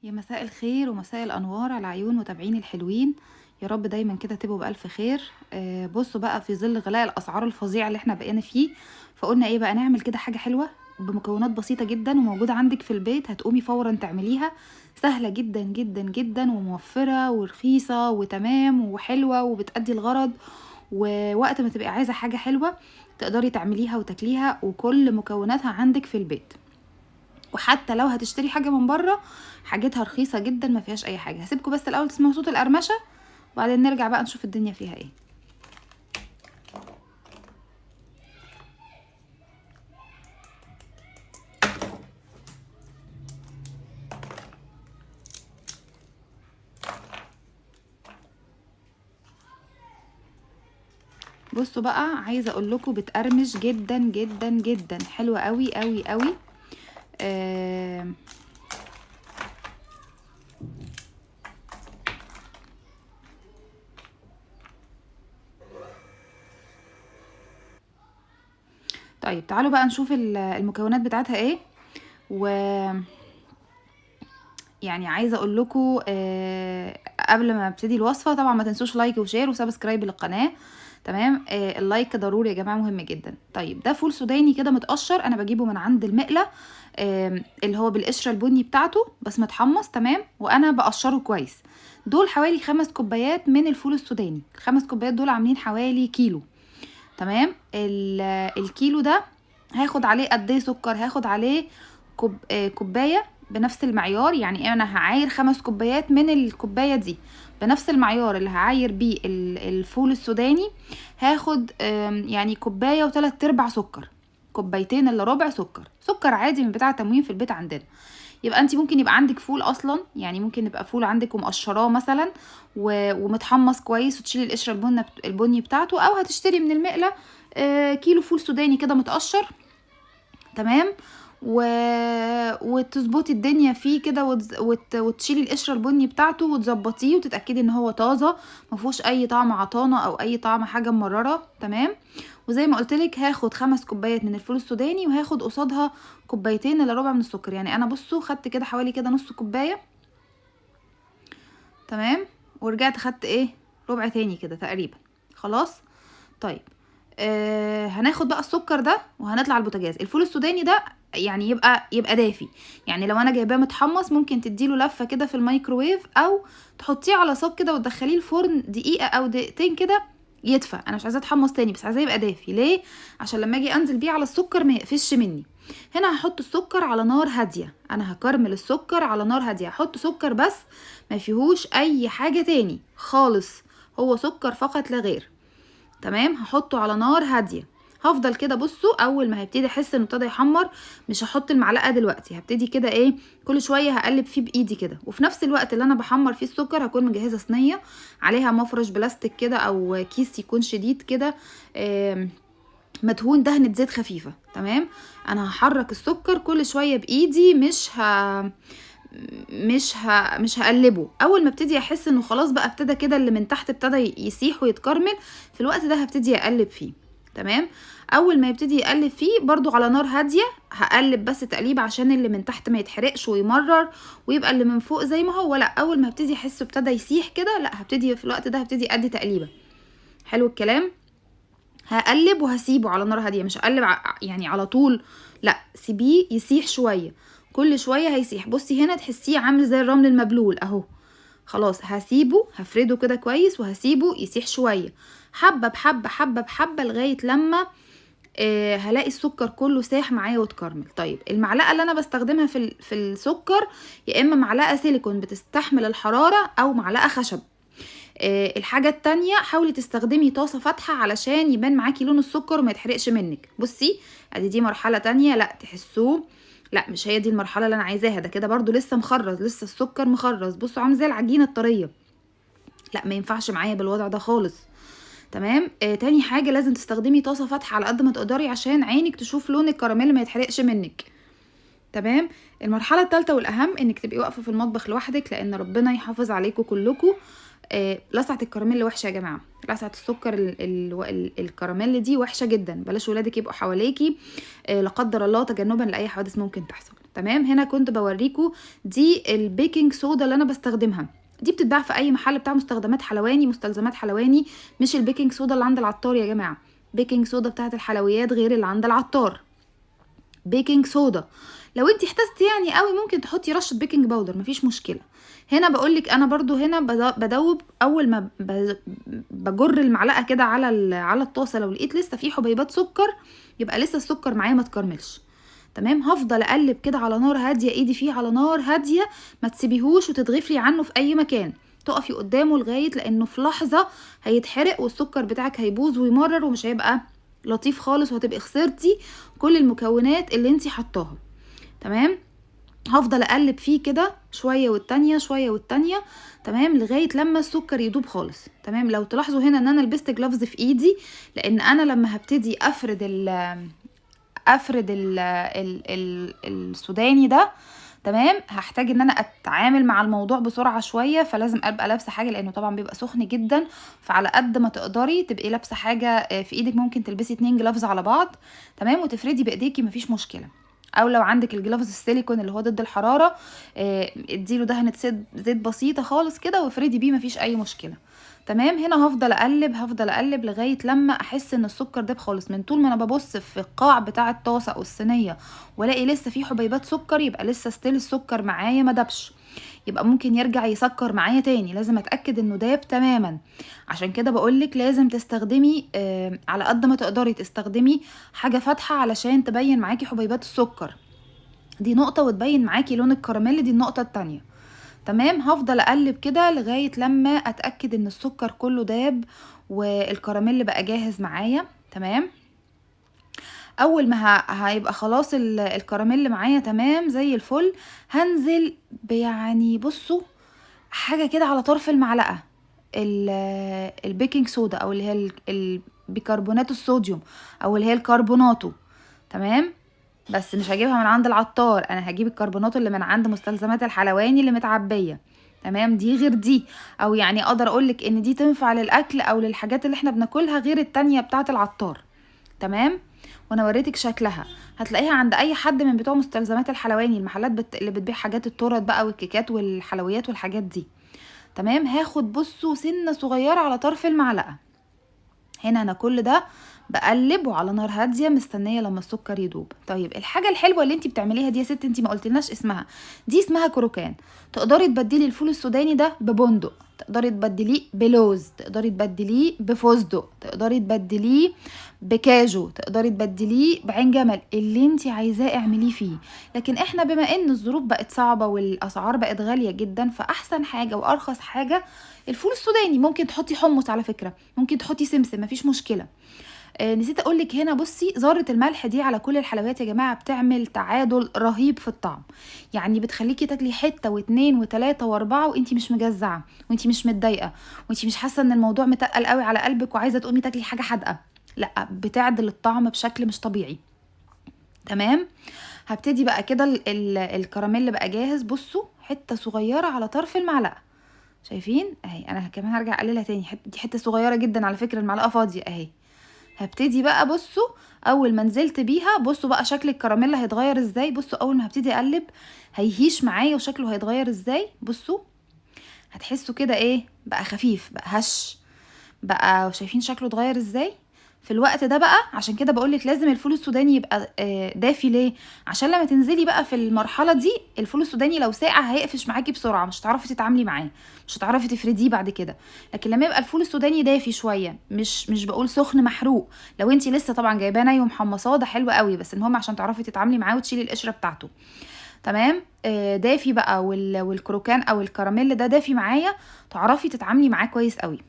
يا مساء الخير ومساء الأنوار على عيون متابعين الحلوين. يا رب دايما كده تبقوا بألف خير. بصوا بقى، في ظل غلاء الأسعار الفظيع اللي احنا بقينا فيه، فقلنا ايه بقى، نعمل كده حاجة حلوة بمكونات بسيطة جدا وموجودة عندك في البيت، هتقومي فورا تعمليها. سهلة جدا جدا جدا وموفرة ورخيصة وتمام وحلوة وبتأدي الغرض. ووقت ما تبقي عايزة حاجة حلوة تقدري تعمليها وتاكليها، وكل مكوناتها عندك في البيت. وحتى لو هتشتري حاجه من بره، حاجتها رخيصه جدا ما فيهاش اي حاجه. هسيبكم بس الاول تسمعوا صوت القرمشه، وبعدين نرجع بقى نشوف الدنيا فيها ايه. بصوا بقى، عايزه اقول لكم بتقرمش جدا جدا جدا، حلوه قوي قوي قوي. آه طيب تعالوا بقى نشوف المكونات بتاعتها ايه. و يعني عايزه اقول لكم قبل ما ابتدي الوصفه، طبعا ما تنسوش لايك وشير وسبسكرايب للقناه. تمام. اللايك ضروري يا جماعه، مهم جدا. طيب ده فول سوداني كده متقشر، انا بجيبه من عند المقله، اللي هو بالقشره البني بتاعته بس متحمص. تمام. وانا بقشره كويس. دول حوالي 5 كوبايات من الفول السوداني. ال5 كوبايات دول عاملين حوالي كيلو. تمام. الكيلو ده هاخد عليه قد ايه سكر؟ هاخد عليه كوبايه بنفس المعيار. يعني انا هعاير 5 كوبايات من الكوبايه دي بنفس المعيار اللي هعاير بيه الفول السوداني. هاخد يعني كوبايه وتلات ارباع سكر، كوبايتين الا ربع سكر عادي من بتاع تموين في البيت عندنا. يبقى انت ممكن يبقى عندك فول اصلا، يعني ممكن يبقى فول عندك ومقشراه مثلا ومتحمص كويس، وتشيلي القشره البني بتاعته، او هتشتري من المقله كيلو فول سوداني كده متقشر. تمام. و... وتظبطي الدنيا فيه كده وتشيلي القشره البني بتاعته وتظبطيه وتتاكدي ان هو طازه، مفيهوش اي طعم عطانه او اي طعم حاجه مرره. تمام. وزي ما قلتلك هاخد 5 كوبايات من الفول السوداني، وهاخد قصادها كوبايتين الا ربع من السكر. يعني انا بصوا خدت كده حوالي كده نص كوبايه. تمام. ورجعت خدت ايه، ربع تاني كده تقريبا. خلاص. طيب هناخد بقى السكر ده وهنطلع على البوتاجاز. الفول السوداني ده يعني يبقى دافي. يعني لو انا جايباه متحمص ممكن تديله لفه كده في الميكروويف، او تحطيه على صاج كده وتدخليه الفرن دقيقه او دقيقتين كده يدفى. انا مش عايزاه يتحمص تاني، بس عايزاه يبقى دافي. ليه؟ عشان لما اجي انزل بيه على السكر ما يقفش مني. هنا هحط السكر على نار هاديه، انا هكرمل السكر على نار هاديه. هحط سكر بس، ما فيهوش اي حاجه تاني خالص، هو سكر فقط لا غير. تمام. هحطه على نار هاديه. هفضل كده، بصوا، اول ما هيبتدي احس انه ابتدى يحمر مش هحط المعلقه دلوقتي، هبتدي كده ايه، كل شويه هقلب فيه بايدي كده. وفي نفس الوقت اللي انا بحمر فيه السكر هكون مجهزه صينيه عليها مفرش بلاستيك كده او كيس يكون شديد كده، مدهون دهنه زيت خفيفه. تمام. انا هحرك السكر كل شويه بايدي، مش هقلبه. اول ما ابتدي احس انه خلاص بقى ابتدى كده اللي من تحت ابتدى يسيح ويتكرمل، في الوقت ده هبتدي اقلب فيه. تمام. اول ما يبتدي يقلب فيه برضو على نار هاديه، هقلب بس تقليب عشان اللي من تحت ما يتحرقش ويمرر، ويبقى اللي من فوق زي ما هو. لا، اول ما ابتدي احسه ابتدى يسيح كده، لا، هبتدي في الوقت ده هبتدي ادي تقليبه. حلو الكلام. هقلب وهسيبه على نار هاديه، مش هقلب يعني على طول، لا، سيبيه يسيح شويه. كل شويه هيسيح. بصي هنا تحسيه عامل زي الرمل المبلول اهو. خلاص هسيبه، هفرده كده كويس وهسيبه يسيح شويه، حبه بحبه حبه بحبه، لغايه لما هلاقي السكر كله ساح معايا واتكرمل. طيب المعلقه اللي انا بستخدمها في السكر، يا اما معلقه سيليكون بتستحمل الحراره، او معلقه خشب. الحاجة التانية، حاولي تستخدمي طاسة فاتحة علشان يبان معاكي لون السكر وما يتحرقش منك. بصي، ادي دي مرحلة تانية، لا تحسوه، لا مش هي دي المرحلة اللي انا عايزاها. ده كده برضو لسه مخرز، لسه السكر مخرز، بصوا عامل زي العجينة الطرية. لا، ما ينفعش معايا بالوضع ده خالص. تمام. تاني حاجة، لازم تستخدمي طاسة فاتحة على قد ما تقدري عشان عينك تشوف لون الكراميل ما يتحرقش منك. تمام. المرحله الثالثه والاهم، انك تبقي واقفه في المطبخ لوحدك، لان ربنا يحافظ عليكم كلكم. لسعه الكراميل وحشه يا جماعه، لسعه السكر الكراميل دي وحشه جدا. بلاش ولادك يبقوا حواليكي لا قدر الله، تجنبا لاي حوادث ممكن تحصل. تمام. هنا كنت بوريكم دي البيكنج صودا اللي انا بستخدمها، دي بتتباع في اي محل بتاع مستخدمات حلواني، مستلزمات حلواني، مش البيكنج صودا اللي عند العطار يا جماعه. بيكنج صودا بتاعت الحلويات غير اللي عند العطار. بيكنج صودا لو انت احتجتي يعني قوي ممكن تحطي رشه بيكنج باودر، مفيش مشكله. هنا بقولك انا برضو هنا بدوب اول ما بجر المعلقه كده على الطاسه، لو لقيت لسه في حبيبات سكر يبقى لسه السكر معايا ما اتكرملش. تمام. هفضل اقلب كده على نار هاديه، ايدي فيه على نار هاديه، ما تسيبيهوش وتتغفلي عنه في اي مكان، تقفي قدامه لغايه لانه في لحظه هيتحرق والسكر بتاعك هيبوظ ويمرر ومش هيبقى لطيف خالص، وهتبقي خسرتي كل المكونات اللي انتي حطاها. تمام. هفضل اقلب فيه كده شويه والتانيه شويه والتانيه، تمام، لغايه لما السكر يدوب خالص. تمام. لو تلاحظوا هنا ان انا لبست جلافز في ايدي، لان انا لما هبتدي افرد السوداني ده، تمام، هحتاج ان انا اتعامل مع الموضوع بسرعه شويه، فلازم ابقى لابسه حاجه لانه طبعا بيبقى سخن جدا. فعلى قد ما تقدري تبقي لابسه حاجه في ايدك، ممكن تلبسي 2 جلافز على بعض، تمام، وتفردي بايديكي مفيش مشكله. او لو عندك الجلافز السيليكون اللي هو ضد الحراره، اديله دهنه زيت بسيطه خالص كده وافردي بيه مفيش اي مشكله. تمام. هنا هفضل اقلب لغايه لما احس ان السكر داب خالص. من طول ما انا ببص في القاع بتاع الطاسه او الصينيه والاقي لسه في حبيبات سكر، يبقى لسه ستيل السكر معايا ما دابش، يبقى ممكن يرجع يسكر معايا تاني. لازم اتاكد انه داب تماما. عشان كده بقولك لازم تستخدمي على قد ما تقدري تستخدمي حاجه فاتحه علشان تبين معاكي حبيبات السكر، دي نقطه، وتبين معاكي لون الكراميل، دي النقطه التانية. تمام. هفضل اقلب كده لغايه لما اتاكد ان السكر كله داب والكراميل بقى جاهز معايا. تمام. اول ما هيبقى خلاص الكراميل معايا تمام زي الفل، هنزل يعني بصوا حاجه كده على طرف المعلقه البيكنج صودا، او اللي هي البيكربونات الصوديوم، او اللي هي الكربوناتو. تمام. بس مش هجيبها من عند العطار، انا هجيب الكربونات اللي من عند مستلزمات الحلواني اللي متعبيه. تمام. دي غير دي، او يعني اقدر اقولك ان دي تنفع للاكل او للحاجات اللي احنا بناكلها غير التانية بتاعه العطار. تمام. وانا وريتك شكلها، هتلاقيها عند اي حد من بتوع مستلزمات الحلواني، المحلات اللي بتبيع حاجات التورت بقى والكيكات والحلويات والحاجات دي. تمام. هاخد بصوا سنه صغيره على طرف المعلقه. هنا انا كل ده بقلب وعلى نار هاديه مستنيه لما السكر يدوب. طيب الحاجه الحلوه اللي انت بتعمليها دي يا ست، انت ما قلتلناش اسمها، دي اسمها كروكان. تقدري تبدلي الفول السوداني ده ببندق، تقدري تبدليه بلوز، تقدري تبدليه بفستق، تقدري تبدليه بكاجو، تقدري تبدليه بعين جمل، اللي انت عايزاه اعمليه فيه. لكن احنا بما ان الظروف بقت صعبه والاسعار بقت غاليه جدا، فاحسن حاجه وارخص حاجه الفول السوداني. ممكن تحطي حمص على فكره، ممكن تحطي سمسم، مفيش مشكله. نسيت اقولك هنا بصي، ذره الملح دي على كل الحلويات يا جماعه بتعمل تعادل رهيب في الطعم، يعني بتخليكي تاكلي حته واتنين وتلاته واربعه وانتي مش مجزعه، وانتي مش متضايقه، وانتي مش حاسه ان الموضوع متقل قوي على قلبك وعايزه تقومي تاكلي حاجه حادقه، لا، بتعدل الطعم بشكل مش طبيعي. تمام. هبتدي بقى كده الكراميل بقى جاهز، بصوا حته صغيره على طرف المعلقه، شايفين اهي. انا كمان هرجع اقللها تاني، دي حته صغيره جدا على فكره، المعلقه فاضيه اهي. هبتدي بقى بصوا اول ما نزلت بيها، بصوا بقى شكل الكراميل هيتغير ازاي. بصوا اول ما هبتدي اقلب هيهيش معايا وشكله هيتغير ازاي. بصوا هتحسوا كده ايه، بقى خفيف، بقى هش بقى، شايفين شكله اتغير ازاي في الوقت ده بقى. عشان كده بقولك لازم الفول السوداني يبقى دافي. ليه؟ عشان لما تنزلي بقى في المرحله دي الفول السوداني لو ساقع هيقفش معاكي بسرعه، مش هتعرفي تتعاملي معاه، مش هتعرفي تفرديه بعد كده. لكن لما يبقى الفول السوداني دافي شويه، مش بقول سخن محروق، لو انتي لسه طبعا جايباه ني ومحمصاه ده حلو قوي، بس المهم عشان تعرفي تتعاملي معاه وتشيلي القشره بتاعته. تمام. دافي بقى والكروكان او الكراميل ده دافي معايا، تعرفي تتعاملي معاه كويس قوي.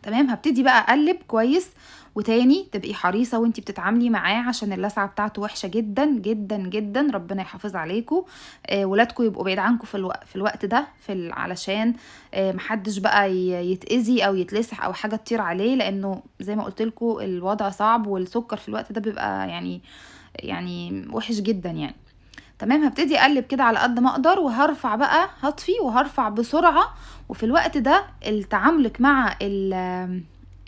تمام. هبتدي بقى اقلب كويس، وتاني تبقي حريصه وانتي بتتعاملي معاه عشان اللسعه بتاعته وحشه جدا جدا جدا. ربنا يحافظ عليكم، ولادكم يبقوا بعيد عنكم في الوقت ده، علشان محدش بقى يتاذي او يتلسع او حاجه تطير عليه، لانه زي ما قلت لكم الوضع صعب، والسكر في الوقت ده بيبقى يعني وحش جدا يعني. تمام. هبتدي اقلب كده على قد ما اقدر، وهرفع بقى، هطفي وهرفع بسرعه. وفي الوقت ده تعاملك مع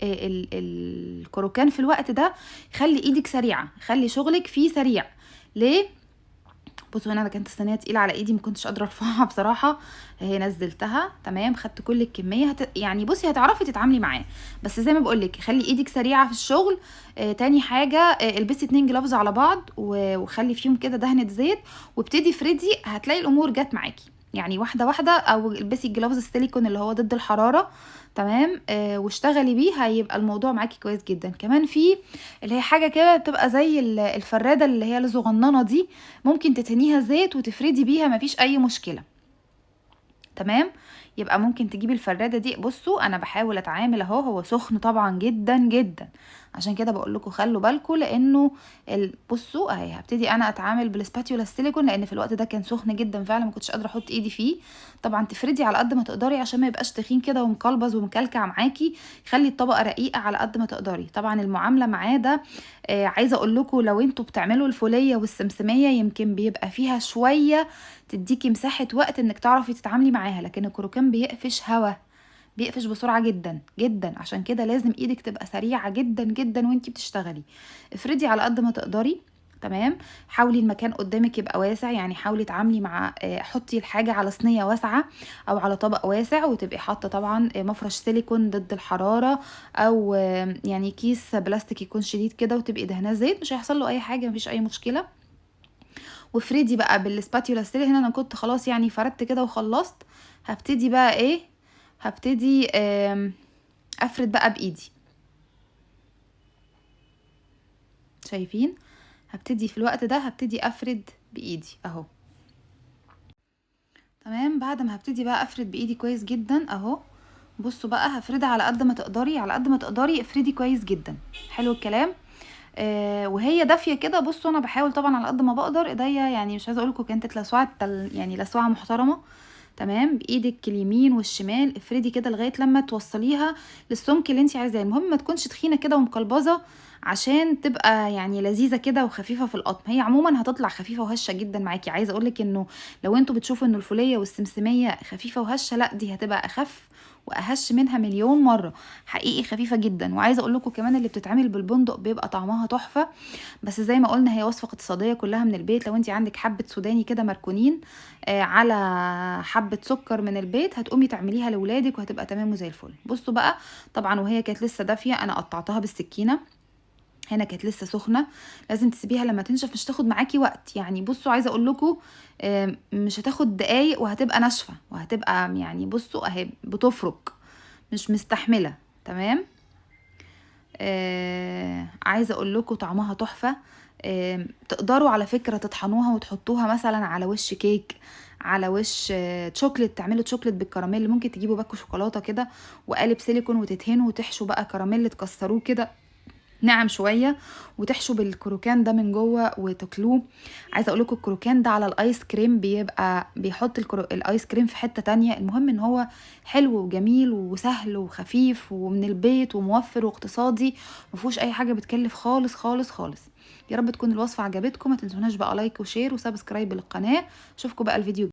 الكروكان في الوقت ده، خلي ايدك سريعه، خلي شغلك فيه سريع. ليه؟ بصوا هنا انا كانت الصينيه تقيله على ايدي، ما كنتش قادره ارفعها بصراحه. هي نزلتها تمام، خدت كل الكميه. يعني بصي هتعرفي تتعاملي معاه، بس زي ما بقول لك خلي ايدك سريعه في الشغل. تاني حاجه البسي 2 جلافز على بعض وخلي فيهم كده دهنه زيت، وابتدي فريدي، هتلاقي الامور جت معاكي يعني واحده واحده. او البسي الجلافز السيليكون اللي هو ضد الحراره، تمام. واشتغلي بيه، هيبقى الموضوع معاكي كويس جدا. كمان في اللي هي حاجه كده بتبقى زي الفراده اللي هي الصغننه دي، ممكن تتنيها زيت وتفردي بيها، مفيش اي مشكله، تمام. يبقى ممكن تجيبي الفرادة دي. بصوا انا بحاول اتعامل اهو، هو سخن طبعا جدا جدا، عشان كده بقول لكم خلوا بالكم، لانه بصوا اهي هبتدي انا اتعامل بالسباتيولا السيليكون، لان في الوقت ده كان سخن جدا فعلا، ما كنتش قادره احط ايدي فيه. طبعا تفردي على قد ما تقدري عشان ما يبقاش تخين كده ومقلبز ومكلكع معاكي، خلي الطبقه رقيقه على قد ما تقدري. طبعا المعامله معاه ده عايزه اقول لكم لو انتوا بتعملوا الفوليه والسمسميه يمكن بيبقى فيها شويه تديكي مساحه وقت انك تعرفي تتعاملي معاها، لكن الكروكان بيقفش هوا، بيقفش بسرعه جدا جدا، عشان كده لازم ايدك تبقى سريعه جدا جدا وانتي بتشتغلي. افردي على قد ما تقدري، تمام. حاولي المكان قدامك يبقى واسع، يعني حاولي تعاملي مع حطي الحاجه على صينيه واسعه او على طبق واسع، وتبقي حاطه طبعا مفرش سيليكون ضد الحراره، او يعني كيس بلاستيك يكون شديد كده، وتبقي دهناه زيت، مش هيحصل له اي حاجه، مفيش اي مشكله. وافردي بقى بالسباتيولا ستيل. هنا انا كنت خلاص يعني فردت كده وخلصت، هبتدي بقى ايه، هبتدي افرد بقى بايدي، شايفين؟ هبتدي في الوقت ده هبتدي افرد بايدي اهو، تمام. بعد ما هبتدي بقى افرد بايدي كويس جدا اهو، بصوا بقى هفردها على قد ما تقدري، على قد ما تقدري افردي كويس جدا، حلو الكلام. وهي دافيه كده. بصوا انا بحاول طبعا على قد ما بقدر، ايديا يعني مش عايزه اقول لكم كانت اتلسوعت يعني لسوعه محترمه، تمام. بايدك اليمين والشمال افردي كده لغايه لما توصليها للسمك اللي انت عايزاه. المهم ما تكونش تخينه كده ومقلبظه، عشان تبقى يعني لذيذه كده وخفيفه في القطم. هي عموما هتطلع خفيفه وهشه جدا معاكي. عايزه اقولك انه لو انتوا بتشوفوا ان الفوليه والسمسميه خفيفه وهشه، لا دي هتبقى اخف واهش منها مليون مره، حقيقي خفيفه جدا. وعايزه اقول لكم كمان اللي بتتعمل بالبندق بيبقى طعمها تحفه. بس زي ما قلنا هي وصفه اقتصاديه كلها من البيت. لو انت عندك حبه سوداني كده مركونين على حبه سكر من البيت، هتقومي تعمليها لاولادك وهتبقى تمام وزي الفل. بصوا بقى طبعا وهي كانت لسه دافيه انا قطعتها بالسكينه، هنا كانت لسه سخنه، لازم تسيبيها لما تنشف، مش تاخد معاكي وقت يعني. بصوا عايزه اقول لكم مش هتاخد دقايق وهتبقى ناشفه، وهتبقى يعني بصوا اهي بتفرك، مش مستحمله، تمام. عايزه اقول لكم طعمها تحفه. تقدروا على فكره تطحنوها وتحطوها مثلا على وش كيك، على وش شوكليت، تعملوا شوكليت بالكراميل. ممكن تجيبوا باكو شوكولاته كده وقالب سيليكون وتدهنوا وتحشوا بقى كراميل، تكسروه كده ناعم شويه وتحشوا بالكروكان ده من جوه وتاكلوه. عايزه اقول لكم الكروكان ده على الايس كريم بيبقى بيحط الايس كريم في حته تانية. المهم ان هو حلو وجميل وسهل وخفيف ومن البيت وموفر واقتصادي، مفيهوش اي حاجه بتكلف خالص خالص خالص. يا رب تكون الوصفه عجبتكم، ما تنسوناش بقى لايك وشير وسبسكرايب للقناه. اشوفكم بقى الفيديو